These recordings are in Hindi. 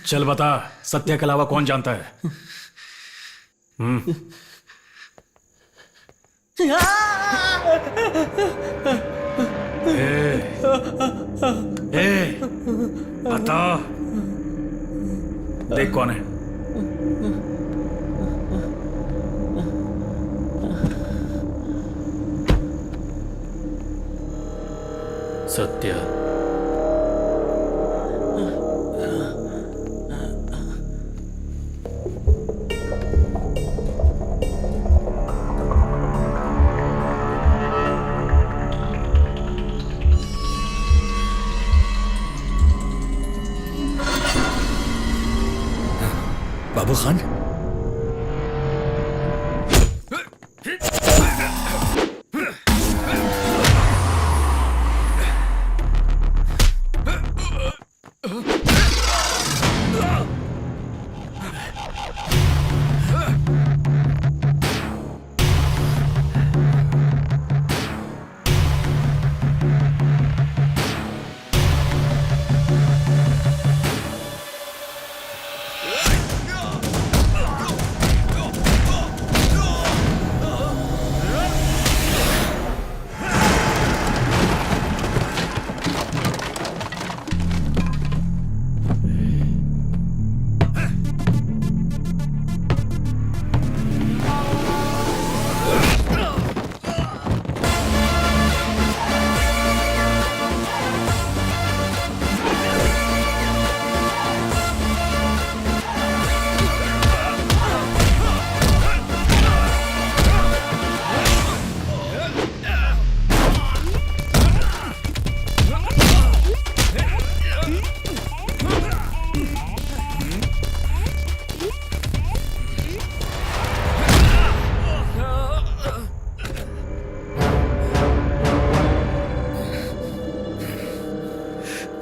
चल बता, सत्या के अलावा कौन जानता है? ए, बता, देख कौन है। सत्या। बाबू खान,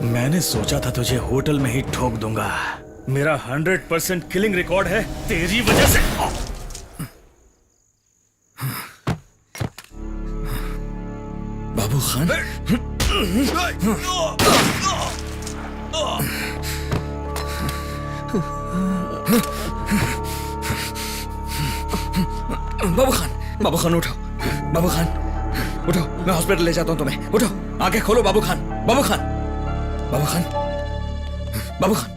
मैंने सोचा था तुझे होटल में ही ठोक दूंगा। मेरा 100% किलिंग रिकॉर्ड है तेरी वजह से। बाबू खान, बाबू खान, बाबू खान उठो, बाबू खान उठो, मैं हॉस्पिटल ले जाता हूं तुम्हें। उठो, आंखें खोलो बाबू खान, बाबू खान, बाबू खान, बाबू खान।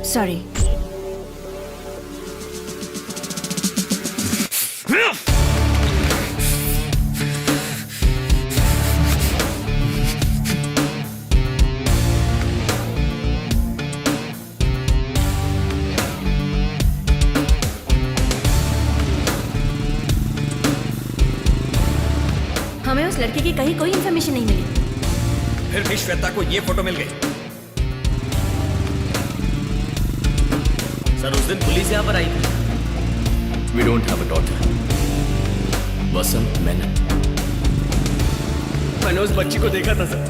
सॉरी। हमें उस लड़के की कहीं कोई इंफॉर्मेशन नहीं मिली। फिर भी श्वेता को ये फोटो मिल गई। सर, उस दिन पुलिस यहाँ पर आई थी। We don't have a daughter. वसंत मेनन। मैंने उस बच्ची को देखा था सर,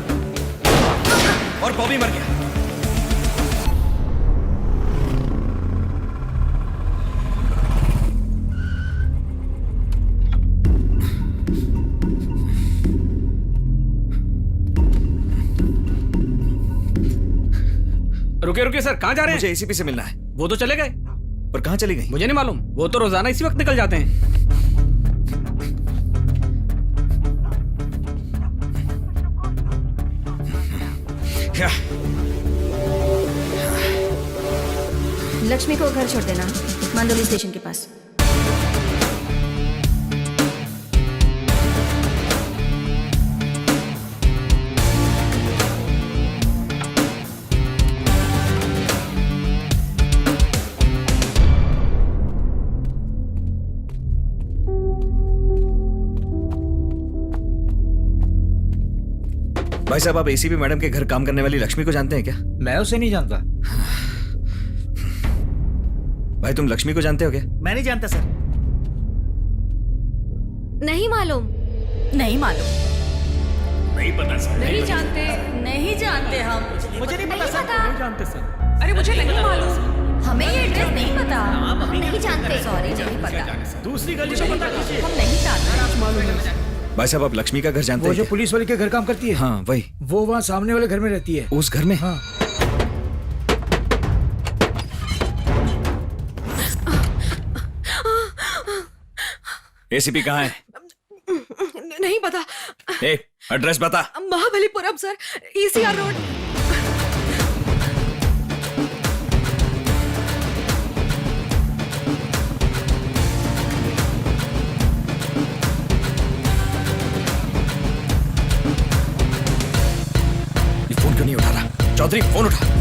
और बॉबी मर गया। रुके रुके सर, कहाँ जा रहे हैं? मुझे एसीपी से मिलना है। वो तो चले गए। पर कहाँ चली गई? मुझे नहीं मालूम, वो तो रोजाना इसी वक्त निकल जाते हैं। क्या? लक्ष्मी को घर छोड़ देना, मांडोली स्टेशन के पास। भाई साहब, आप एसीपी मैडम के घर काम करने वाली लक्ष्मी को जानते हैं क्या? मैं उसे नहीं जानता। भाई तुम लक्ष्मी को जानते हो क्या? मैं नहीं जानता सर। नहीं मालूम। नहीं मालूम। नहीं पता सर। नहीं जानते। नहीं जानते हम। मुझे नहीं पता सर। पता। नहीं जानते सर। अरे मुझे नहीं मालूम। हमें ये एड्रेस नहीं पता। हम नहीं जानते। सॉरी, नहीं पता। दूसरी गली में पता कीजिए। हम नहीं जानते। भाई साहब, आप लक्ष्मी का घर जानते वो हैं जो क्या? पुलिस वाले के घर काम करती है, हाँ वही। वो वहाँ सामने वाले घर में रहती है। उस घर में? हाँ। एसीपी कहाँ है? नहीं पता। ए, एड्रेस बता। Mahabalipuram sir, ECR road. ये फोन क्यों नहीं उठा रहा? चौधरी फोन उठा।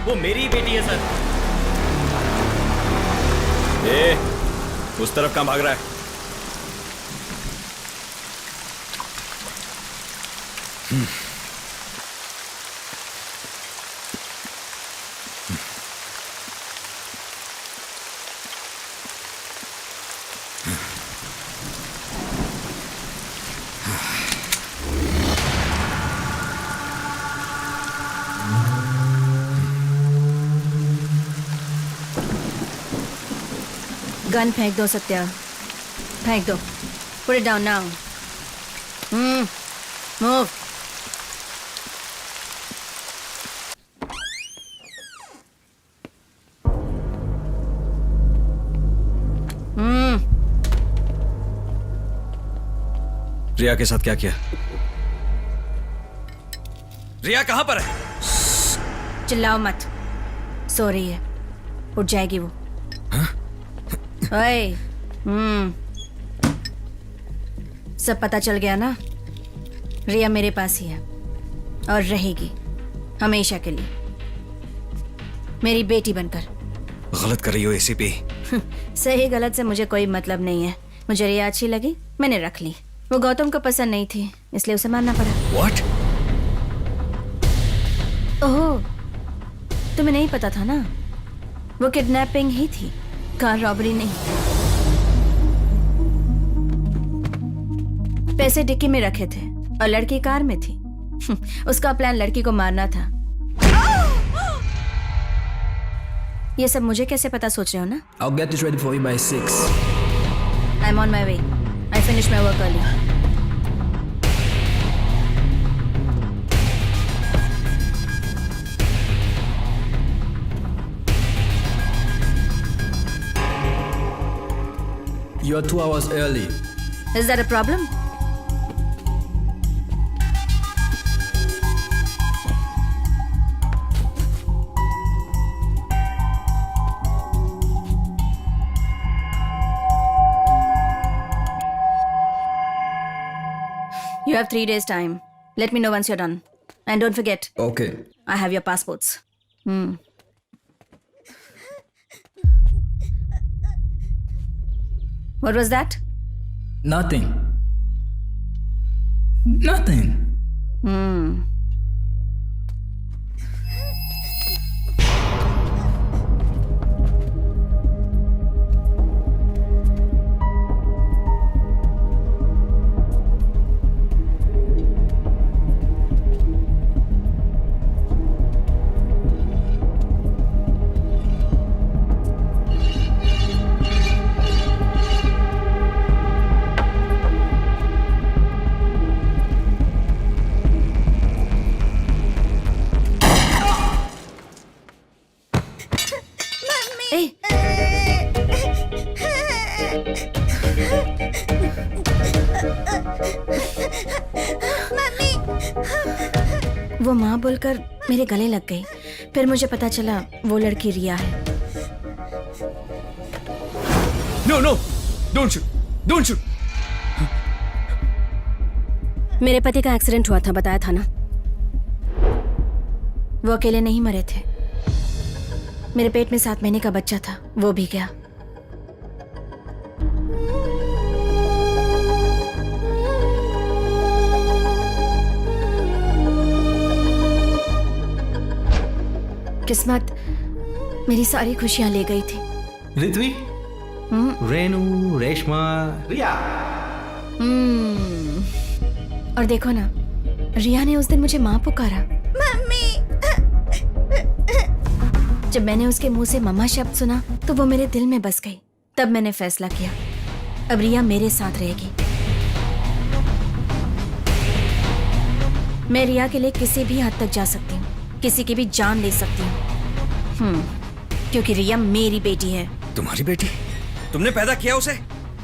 वो मेरी ही बेटी है सर। ए, उस तरफ कहाँ भाग रहा है? गन फेंक दो सत्या, फेंक दो। Put it down now. Move. Riya के साथ क्या किया? रिया कहाँ पर है? चिल्लाओ मत, सो रही है, उठ जाएगी वो। ओए, सब पता चल गया ना? रिया मेरे पास ही है और रहेगी हमेशा के लिए, मेरी बेटी बनकर। गलत कर रही हो एसीपी। सही गलत से मुझे कोई मतलब नहीं है। मुझे रिया अच्छी लगी, मैंने रख ली। वो गौतम को पसंद नहीं थी, इसलिए उसे मारना पड़ा। What? ओह, तुम्हें नहीं पता था ना? वो किडनैपिंग ही थी, कार रॉबरी नहीं। पैसे डिक्की में रखे थे और लड़की कार में थी। उसका प्लान लड़की को मारना था। ये सब मुझे कैसे पता सोच रहे हो ना? I'll get this ready for you by 6. I'm on my way. I finished my work early. You're 2 hours early. Is that a problem? You have 3 days time. Let me know once you're done. And don't forget, Okay. I have your passports. What was that? Nothing. Nothing. वो माँ बोलकर मेरे गले लग गई। फिर मुझे पता चला वो लड़की रिया है। No no, don't shoot, don't shoot. मेरे पति का एक्सीडेंट हुआ था, बताया था ना। वो अकेले नहीं मरे थे, मेरे पेट में 7 महीने का बच्चा था, वो भी गया। किस्मत मेरी सारी खुशियां ले गई थी। ऋत्वी, रेनू, रेशमा, रिया। और देखो ना, रिया ने उस दिन मुझे माँ पुकारा। मम्मी। जब मैंने उसके मुंह से मम्मा शब्द सुना तो वो मेरे दिल में बस गई। तब मैंने फैसला किया, अब रिया मेरे साथ रहेगी। मैं रिया के लिए किसी भी हद तक जा सकती हूँ, किसी की भी जान ले सकती हूँ। क्योंकि रिया मेरी बेटी है। तुम्हारी बेटी? तुमने पैदा किया उसे?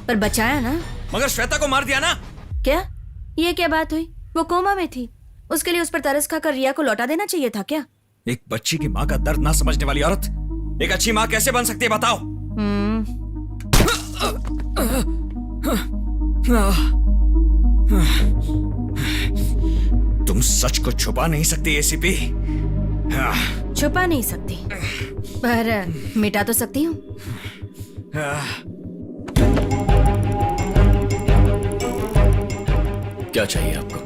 पर बचाया ना। मगर श्वेता को मार दिया ना? क्या ये क्या बात हुई? वो कोमा में थी, उसके लिए उस पर तरस खाकर रिया को लौटा देना चाहिए था क्या? एक बच्ची की माँ का दर्द ना समझने वाली औरत एक अच्छी माँ कैसे बन सकती है, बताओ? तुम सच को छुपा नहीं सकती एसीपी। छुपा नहीं सकती, पर मिटा तो सकती हूँ। क्या चाहिए आपको?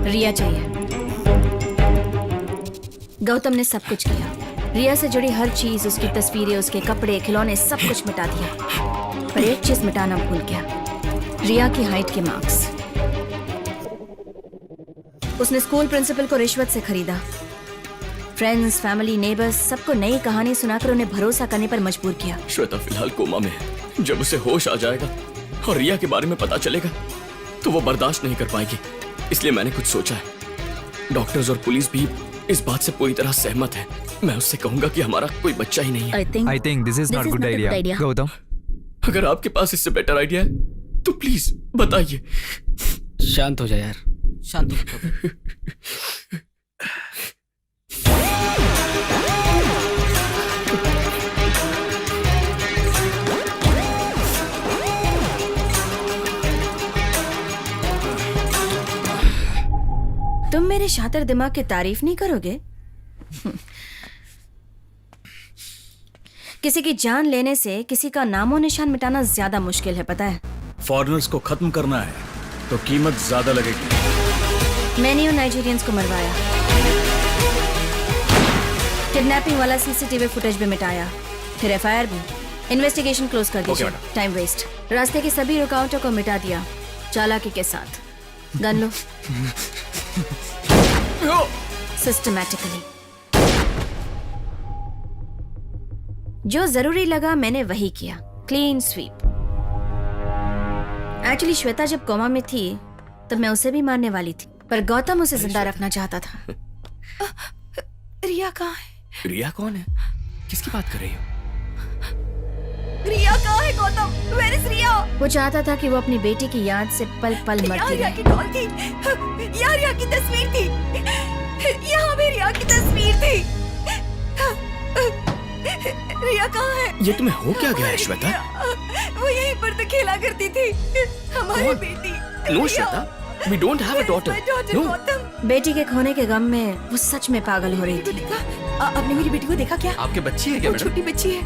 रिया चाहिए। गौतम ने सब कुछ किया, रिया से जुड़ी हर चीज, उसकी तस्वीरें, उसके कपड़े, खिलौने, सब कुछ मिटा दिया। पर एक चीज मिटाना भूल गया, रिया की हाइट के मार्क्स। उसने स्कूल प्रिंसिपल को रिश्वत से खरीदा। फ्रेंड्स, फैमिली, नेबर्स सबको नई कहानी सुनाकर उन्हें भरोसा करने पर मजबूर किया। श्वेता फिलहाल कोमा में है। जब उसे होश आ जाएगा और रिया के बारे में पता चलेगा तो वो बर्दाश्त नहीं कर पाएगी। इसलिए मैंने कुछ सोचा है। डॉक्टर्स और पुलिस भी इस बात से पूरी तरह सहमत है। मैं उससे कहूंगा कि हमारा कोई बच्चा ही नहीं है। I think this is not good idea. Gautam. अगर आपके पास इससे बेटर आइडिया है तो प्लीज बताइए। शांत हो जा यार, शांत हो। तुम मेरे शातिर दिमाग की तारीफ नहीं करोगे? किसी की जान लेने से किसी का नामो निशान मिटाना ज्यादा मुश्किल है, पता है? फॉरेनर्स को खत्म करना है तो कीमत ज्यादा लगेगी। मैंने उन नाइजीरियंस को मरवाया, किडनैपिंग वाला सीसीटीवी फुटेज भी मिटाया, फिर एफआईआर भी। इन्वेस्टिगेशन क्लोज कर दीजिए, टाइम वेस्ट। रास्ते की सभी रुकावटों को मिटा दिया, चालाकी के साथ। गन लो, सिस्टमैटिकली। जो जरूरी लगा मैंने वही किया, क्लीन स्वीप। एक्चुअली श्वेता जब कोमा में थी तब मैं उसे भी मारने वाली थी, पर गौतम उसे जिंदा रखना चाहता था। रिया कहाँ है? रिया कौन है? किसकी बात कर रही हो? रिया कहाँ है गौतम? Where is रिया? वो चाहता था कि वो अपनी बेटी की याद से पल पल मरती रिया रहे। की कॉल थी, यहाँ रिया की तस्वीर थी, यहाँ भी रिया की तस्वीर थी। रिया कहाँ है? ये तुम्हें हो क्या गया है श्वेता? वो यहीं पर तो खेला करती थी, हमारी बेटी। No Shweta, we don't have a daughter. No. Gautam, बेटी के खोने के गम में वो सच में पागल हो रही थी। आपने मेरी बेटी को देखा क्या? आपके बच्ची है क्या वो मैडम? छोटी बच्ची है,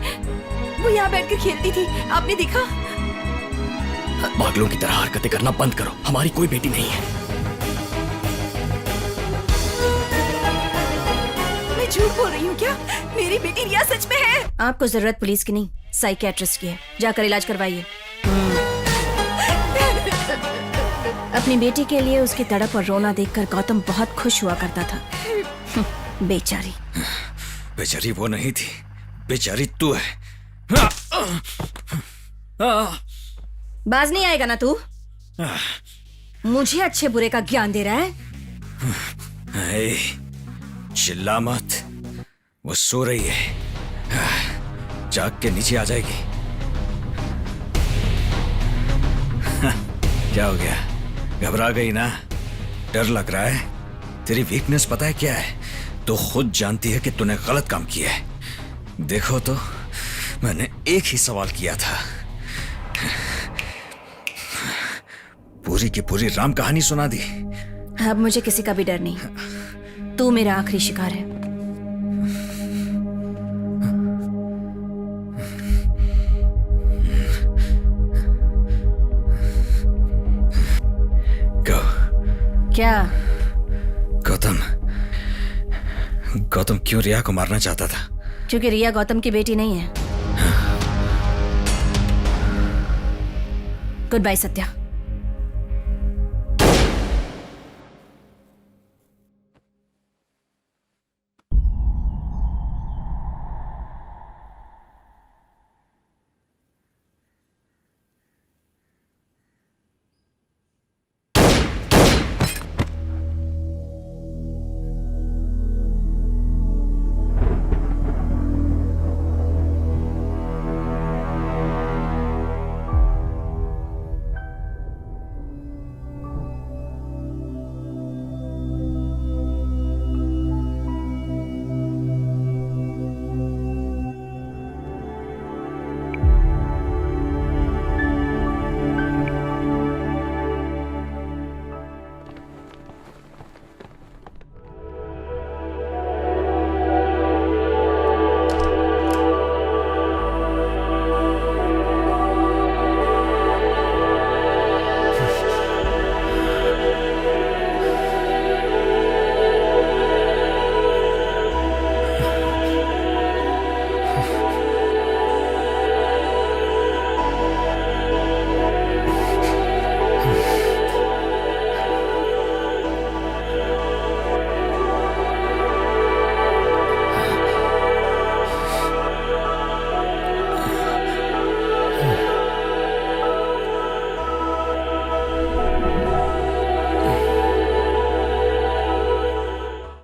वो यहाँ बैठकर खेलती थी, आपने देखा? पागलों की तरह हरकतें करना बंद करो। हमारी कोई बेटी नहीं है। मैं झूठ बोल रही हूँ क्या? मेरी बेटी रिया सच में है। आपको जरूरत पुलिस की नहीं, साइकियाट्रिस्ट की है। जाकर इलाज करवाइए। अपनी बेटी के लिए उसकी तड़प और रोना देखकर गौतम बहुत खुश हुआ करता था। बेचारी। बेचारी वो नहीं थी, बेचारी तू है। बाज नहीं आएगा ना तू? मुझे अच्छे बुरे का ज्ञान दे रहा है। ए, चिल्ला मत, वो सो रही है, जाग के नीचे आ जाएगी। क्या हो गया? घबरा गई ना? डर लग रहा है? तेरी वीकनेस पता है क्या है? तो खुद जानती है कि तूने गलत काम किया है। देखो तो, मैंने एक ही सवाल किया था, पूरी की पूरी राम कहानी सुना दी। अब मुझे किसी का भी डर नहीं। तू मेरा आखिरी शिकार है। Go. क्या? गौतम क्यों रिया को मारना चाहता था? क्योंकि रिया गौतम की बेटी नहीं है। Good bye Satya.